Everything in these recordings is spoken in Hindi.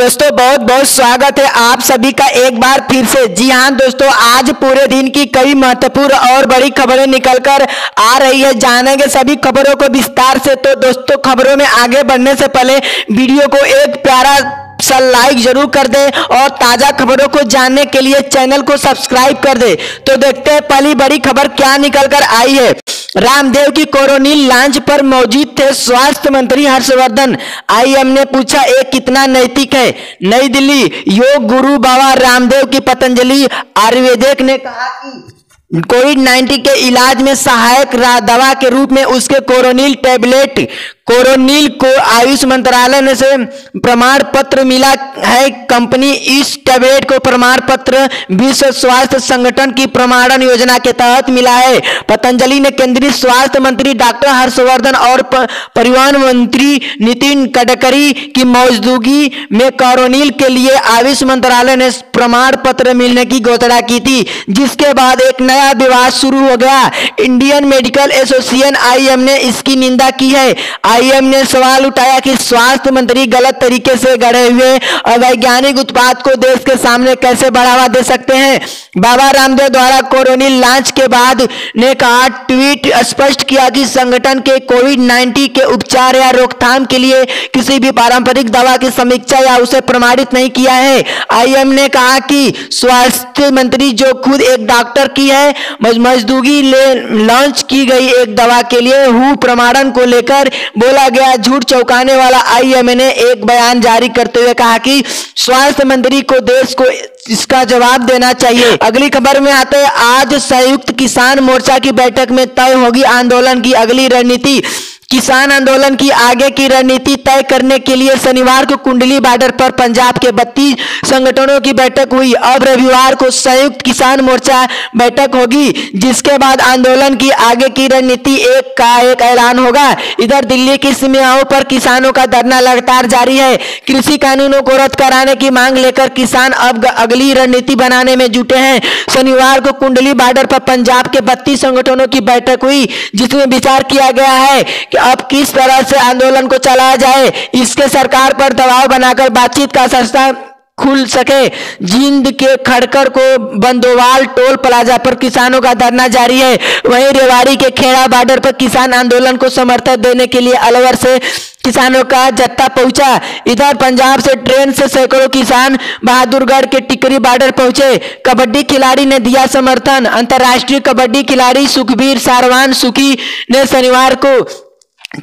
दोस्तों बहुत बहुत स्वागत है आप सभी का एक बार फिर से। जी हां दोस्तों, आज पूरे दिन की कई महत्वपूर्ण और बड़ी खबरें निकलकर आ रही है। जानेंगे सभी खबरों को विस्तार से। तो दोस्तों, खबरों में आगे बढ़ने से पहले वीडियो को एक प्यारा सा लाइक जरूर कर दे और ताजा खबरों को जानने के लिए चैनल को सब्सक्राइब कर दे। तो देखते हैं पहली बड़ी खबर क्या निकल कर आई है। रामदेव की कोरोनिल लॉन्च पर मौजूद थे स्वास्थ्य मंत्री हर्षवर्धन। आईएम ने पूछा ये कितना नैतिक है। नई दिल्ली, योग गुरु बाबा रामदेव की पतंजलि आयुर्वेदिक ने कहा कि कोविड-19 के इलाज में सहायक दवा के रूप में उसके कोरोनिल टैबलेट कोरोनिल को आयुष मंत्रालय से प्रमाण पत्र मिला है। कंपनी इस टैबलेट को प्रमाण पत्र विश्व स्वास्थ्य संगठन की प्रमाणन योजना के तहत मिला है। पतंजलि ने केंद्रीय स्वास्थ्य मंत्री डॉक्टर हर्षवर्धन और परिवहन मंत्री नितिन गडकरी की मौजूदगी में कोरोनिल के लिए आयुष मंत्रालय ने प्रमाण पत्र मिलने की घोषणा की थी, जिसके बाद एक नया विवाद शुरू हो गया। इंडियन मेडिकल एसोसिएशन आईएम ने इसकी निंदा की है। आईएम ने सवाल उठाया कि स्वास्थ्य मंत्री गलत तरीके से गढ़े हुए अवैज्ञानिक उत्पाद को देश के सामने कैसे बढ़ावा दे सकते हैं। बाबा रामदेव द्वारा कोरोनिल लॉन्च के बाद ने कहा, ट्वीट स्पष्ट किया कि संगठन के कोविड-19 के उपचार या रोकथाम के लिए किसी भी पारंपरिक दवा की समीक्षा या उसे प्रमाणित नहीं किया है। आईएम ने कहा कि स्वास्थ्य मंत्री जो खुद एक डॉक्टर की है मौजूदगी लॉन्च की गई एक दवा के लिए हु प्रमाणन को लेकर बोला गया झूठ चौंकाने वाला। आईएम ने एक बयान जारी करते हुए कहा कि स्वास्थ्य मंत्री को देश को इसका जवाब देना चाहिए। अगली खबर में आते हैं। आज संयुक्त किसान मोर्चा की बैठक में तय होगी आंदोलन की अगली रणनीति। किसान आंदोलन की आगे की रणनीति तय करने के लिए शनिवार को कुंडली बॉर्डर पर पंजाब के 32 संगठनों की बैठक हुई। अब रविवार को संयुक्त किसान मोर्चा बैठक होगी, जिसके बाद आंदोलन की आगे की रणनीति का एक ऐलान होगा। इधर दिल्ली की सीमाओं पर किसानों का धरना लगातार जारी है। कृषि कानूनों को रद्द कराने की मांग लेकर किसान अब अगली रणनीति बनाने में जुटे हैं। शनिवार को कुंडली बॉर्डर पर पंजाब के 32 संगठनों की बैठक हुई, जिसमें विचार किया गया है कि अब किस तरह से आंदोलन को चलाया जाए। इसके सरकार पर दबाव बनाकर बातचीत का रास्ता खुल सके। जींद के खड़कर को बंदोवाल टोल प्लाजा पर किसानों का धरना जारी है। वहीं रेवाड़ी के खेड़ा बॉर्डर पर किसान आंदोलन को समर्थन देने के लिए अलवर से किसानों का जत्था पहुंचा। इधर पंजाब से ट्रेन से सैकड़ों किसान बहादुरगढ़ के टिकरी बॉर्डर पहुंचे। कबड्डी खिलाड़ी ने दिया समर्थन। अंतर्राष्ट्रीय कबड्डी खिलाड़ी सुखबीर सारवान सुखी ने शनिवार को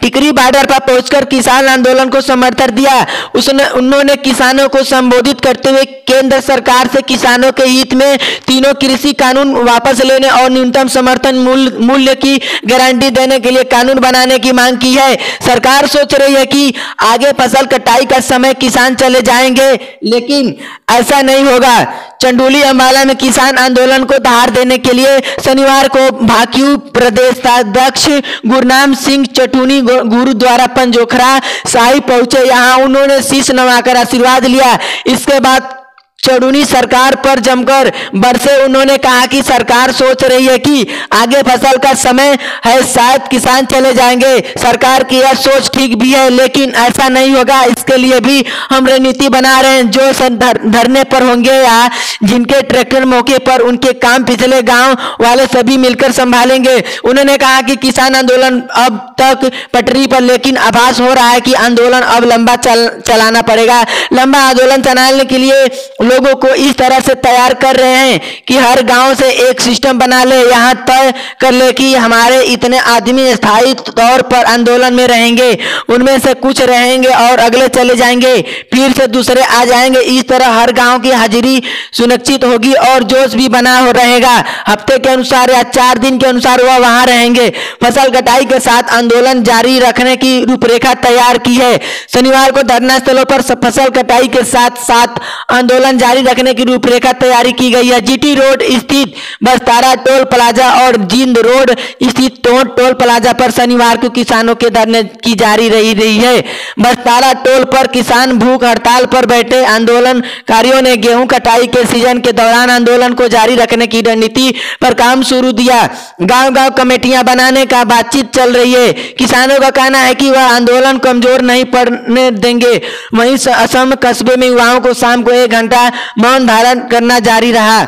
टिकरी बॉर्डर पर पहुंचकर किसान आंदोलन को समर्थन दिया। उन्होंने किसानों को संबोधित करते हुए केंद्र सरकार से किसानों के हित में तीनों कृषि कानून वापस लेने और न्यूनतम समर्थन मूल्य की गारंटी देने के लिए कानून बनाने की मांग की है। सरकार सोच रही है कि आगे फसल कटाई का समय किसान चले जाएंगे, लेकिन ऐसा नहीं होगा। चंडोली अंबाला में किसान आंदोलन को धार देने के लिए शनिवार को भाकियू प्रदेशाध्यक्ष गुरनाम सिंह चटूनी गुरुद्वारा पंजोखरा साहिब पहुंचे। यहां उन्होंने शीश नवाकर आशीर्वाद लिया। इसके बाद चटूनी सरकार पर जमकर बरसे। उन्होंने कहा कि सरकार सोच रही है कि आगे फसल का समय है, शायद किसान चले जाएंगे। सरकार की यह सोच ठीक भी है, लेकिन ऐसा नहीं होगा। इसके लिए भी हम रणनीति बना रहे हैं। जो धरने पर होंगे या जिनके ट्रैक्टर मौके पर उनके काम पिछले गांव वाले सभी मिलकर संभालेंगे। उन्होंने कहा कि किसान आंदोलन अब तक पटरी पर, लेकिन आभास हो रहा है कि आंदोलन अब लंबा चलाना पड़ेगा। लंबा आंदोलन चलाने के लिए लोगों को इस तरह से तैयार कर रहे हैं कि हर गांव से एक सिस्टम बना ले। यहां तय कर ले कि हमारे इतने आदमी स्थायी तौर पर आंदोलन में रहेंगे, उनमें से कुछ रहेंगे और अगले चले जाएंगे, फिर से दूसरे आ जाएंगे। इस तरह हर गांव की हाजिरी सुनिश्चित होगी और जोश भी बना हो रहेगा। हफ्ते के अनुसार या 4 दिन के अनुसार वह वहां रहेंगे। फसल कटाई के साथ आंदोलन जारी रखने की रूपरेखा तैयार की है। शनिवार को धरना स्थलों पर फसल कटाई के साथ साथ आंदोलन जारी रखने की रूपरेखा तैयारी की गई है। जीटी रोड स्थित बस्तारा टोल प्लाजा और जींद रोड स्थित टोल प्लाजा पर शनिवार को किसानों के धरने की जारी रही है। बस्तारा टोल पर किसान भूख हड़ताल पर बैठे आंदोलनकारियों ने गेहूं कटाई के सीजन के दौरान आंदोलन को जारी रखने की रणनीति पर काम शुरू दिया। गांव-गांव कमेटियां बनाने का बातचीत चल रही है। किसानों का कहना है कि वह आंदोलन कमजोर नहीं पड़ने देंगे। वहीं असम कस्बे में युवाओं को शाम को 1 घंटा मौन धारण करना जारी रहा।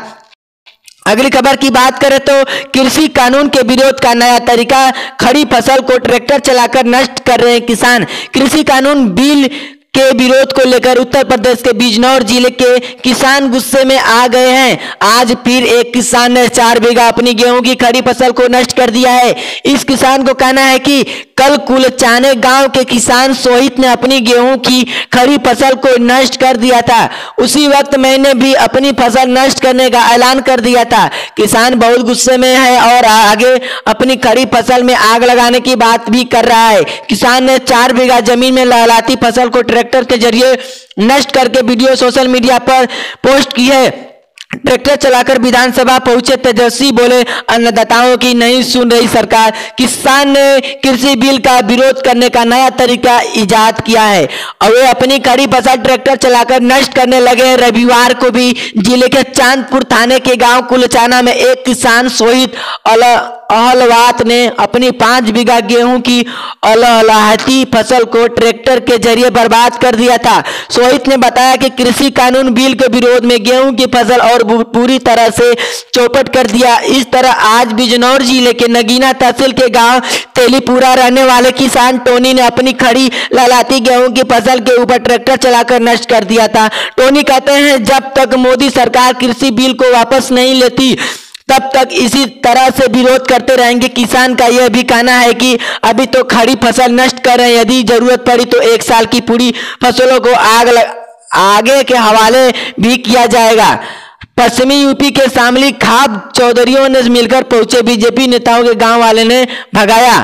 अगली खबर की बात करें तो कृषि कानून के विरोध का नया तरीका, खड़ी फसल को ट्रैक्टर चलाकर नष्ट कर रहे हैं किसान। कृषि कानून बिल के विरोध को लेकर उत्तर प्रदेश के बिजनौर जिले के किसान गुस्से में आ गए हैं। आज फिर एक किसान ने 4 बीघा अपनी गेहूं की खड़ी फसल को नष्ट कर दिया है। इस किसान को कहना है कि कल कुलचाने गांव के किसान सोहित ने अपनी गेहूं की खड़ी फसल को नष्ट कर दिया था। उसी वक्त मैंने भी अपनी फसल नष्ट करने का ऐलान कर दिया था। किसान बहुत गुस्से में है और आगे अपनी खड़ी फसल में आग लगाने की बात भी कर रहा है। किसान ने 4 बीघा जमीन में लहलाती फसल को ट्रैक्टर के जरिए नष्ट करके वीडियो सोशल मीडिया पर पोस्ट की है। ट्रैक्टर चलाकर विधानसभा पहुंचे तेजस्वी बोले, अन्नदाताओं की नहीं सुन रही सरकार। किसान ने कृषि बिल का विरोध करने का नया तरीका इजाद किया है और वे अपनी खड़ी फसल ट्रैक्टर चलाकर नष्ट करने लगे। रविवार को भी जिले के चांदपुर थाने के गांव कुलचाना में एक किसान सोहित अहलवात ने अपनी 5 बीघा गेहूं की अलहलाहती फसल को ट्रैक्टर के जरिए बर्बाद कर दिया था। सोहित ने बताया कि कृषि कानून बिल के विरोध में गेहूं की फसल और पूरी तरह से चौपट कर दिया। इस तरह आज बिजनौर जिले के नगीना तहसील के गांव तेलीपुरा रहने वाले किसान टोनी ने अपनी खड़ी लहलाती गेहूं की फसल के ऊपर ट्रैक्टर चलाकर नष्ट कर दिया था। टोनी कहते हैं, जब तक मोदी सरकार कृषि बिल को वापस नहीं लेती तब तक इसी तरह से विरोध करते रहेंगे। किसान का यह भी कहना है कि अभी तो खड़ी फसल नष्ट कर रहे हैं, यदि जरूरत पड़ी तो 1 साल की पूरी फसलों को आगे के हवाले भी किया जाएगा। पश्चिमी यूपी के शामली खाप चौधरियों ने मिलकर पहुंचे बीजेपी नेताओं के गांव वाले ने भगाया।